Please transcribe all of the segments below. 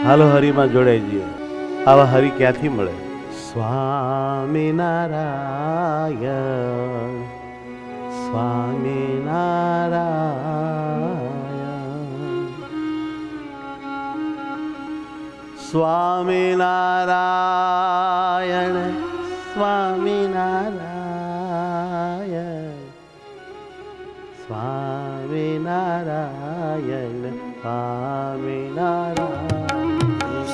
હાલો હરિમાં જોડાઈ જઈએ. આવા હરિ ક્યાંથી મળે? સ્વામિનારાયણ સ્વામિનારાયણ સ્વામિનારાયણ સ્વામિનારાયણ સ્વામિનારાયણ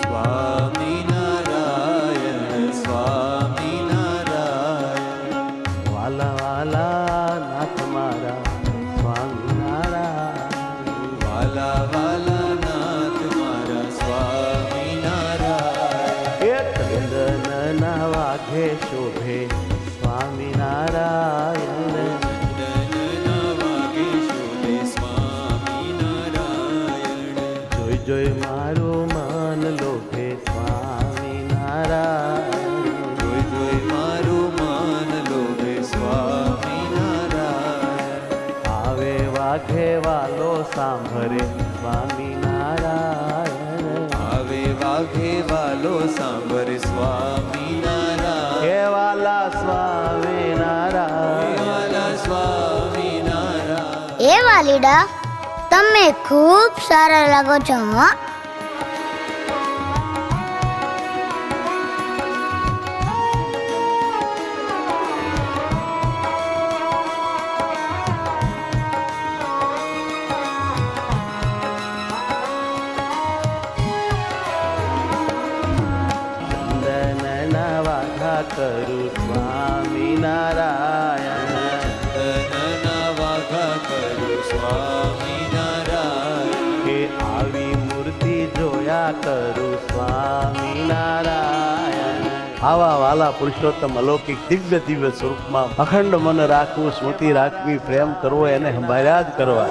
સ્વામિનારાયણ સ્વામિનારાયણ વાલા વાલા નાથ મારા સ્વામિનારાયણ વાલા વાલા નાથ મારા સ્વામિનારાયણ એક ચંદનના વાઘે શોભે સ્વામિનારાયણ ચંદનના વાગે શોભે સ્વામિનારાયણ જોઈ જોઈ મારું મન લોભે સ્વામિનારાયણ જોઈ જોઈ મારું મન લોભે સ્વામિનારાયણ આવે વાઘે વાલો સાંભળે સ્વામિનારાયણ આવે વાઘે વાલો સાંભળે સ્વામિનારાયણ હે વાલા સ્વામિનારાયણ વાલા સ્વામિનારાયણ એ વાલીડા, તમે ખૂબ સારા લાગો છો હો. ચંદનના વાઘા કરું સ્વામિનારાયણ ચંદનના વાઘા કરું સ્વામિનારાયણ કે આવી મૂર્તિ જોયા કરું સ્વામિનારાયણ આવા વાલા પુરુષોત્તમ અલૌકિક દિવ્ય દિવ્ય સ્વરૂપમાં અખંડ મન રાખવું, સ્મૃતિ રાખવી, પ્રેમ કરવો, એને સંભાળ્યા જ કરવા.